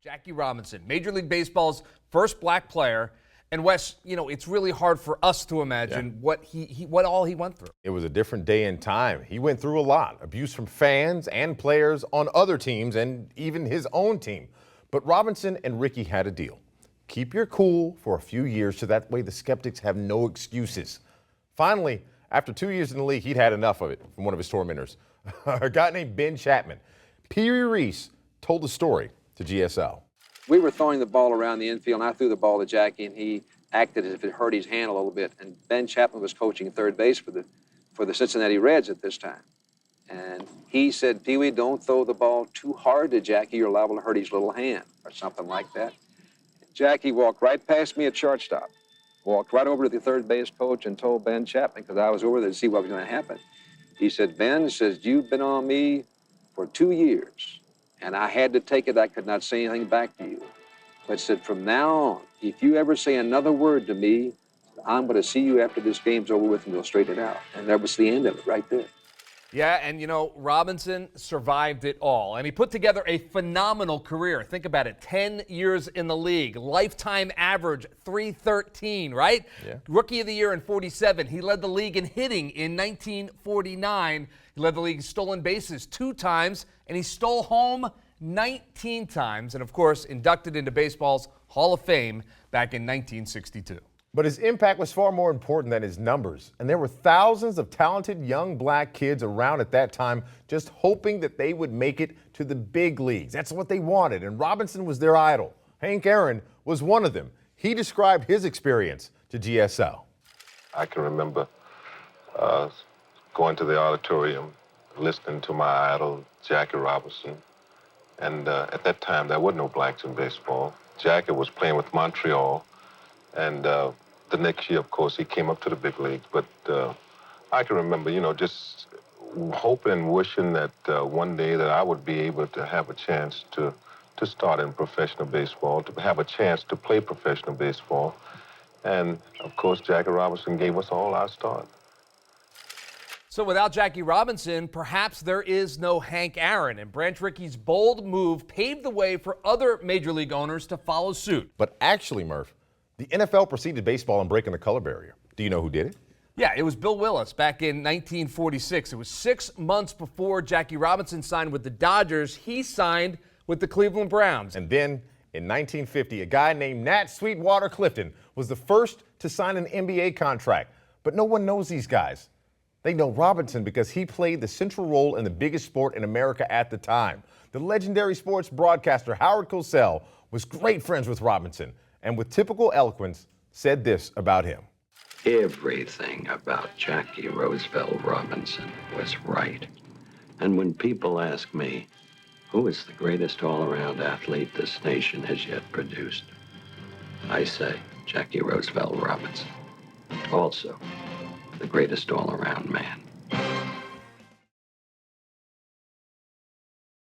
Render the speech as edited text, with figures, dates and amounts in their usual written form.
Jackie Robinson, Major League Baseball's first black player. And Wes, it's really hard for us to imagine what what all he went through. It was a different day and time. He went through a lot. Abuse from fans and players on other teams and even his own team. But Robinson and Ricky had a deal. Keep your cool for a few years so that way the skeptics have no excuses. Finally, after 2 years in the league, he'd had enough of it from one of his tormentors. A guy named Ben Chapman. Pee Wee Reese told the story to GSL. We were throwing the ball around the infield, and I threw the ball to Jackie, and he acted as if it hurt his hand a little bit. And Ben Chapman was coaching third base for the Cincinnati Reds at this time. And he said, Pee Wee, don't throw the ball too hard to Jackie. You're liable to hurt his little hand, or something like that. Jackie walked right past me at shortstop, walked right over to the third base coach and told Ben Chapman, because I was over there to see what was going to happen. He said, Ben, you've been on me for 2 years. And I had to take it. I could not say anything back to you. But said, from now on, if you ever say another word to me, I'm going to see you after this game's over with and we'll straighten it out. And that was the end of it right there. Yeah, and Robinson survived it all. And he put together a phenomenal career. Think about it, 10 years in the league, lifetime average, .313, right? Yeah. Rookie of the year in 47. He led the league in hitting in 1949. He led the league in stolen bases 2 times, and he stole home 19 times. And, of course, inducted into baseball's Hall of Fame back in 1962. But his impact was far more important than his numbers. And there were thousands of talented young black kids around at that time just hoping that they would make it to the big leagues. That's what they wanted. And Robinson was their idol. Hank Aaron was one of them. He described his experience to GSL. I can remember going to the auditorium, listening to my idol, Jackie Robinson. And at that time, there were no blacks in baseball. Jackie was playing with Montreal. And the next year, of course, he came up to the big leagues. But I can remember, just hoping and wishing that one day that I would be able to have a chance to start in professional baseball, to have a chance to play professional baseball. And, of course, Jackie Robinson gave us all our start. So without Jackie Robinson, perhaps there is no Hank Aaron. And Branch Rickey's bold move paved the way for other major league owners to follow suit. But actually, Murph, the NFL preceded baseball in breaking the color barrier. Do you know who did it? Yeah, it was Bill Willis back in 1946. It was 6 months before Jackie Robinson signed with the Dodgers. He signed with the Cleveland Browns. And then in 1950, a guy named Nat Sweetwater Clifton was the first to sign an NBA contract. But no one knows these guys. They know Robinson because he played the central role in the biggest sport in America at the time. The legendary sports broadcaster Howard Cosell was great friends with Robinson, and with typical eloquence, said this about him. Everything about Jackie Roosevelt Robinson was right. And when people ask me, who is the greatest all-around athlete this nation has yet produced, I say Jackie Roosevelt Robinson. Also, the greatest all-around man.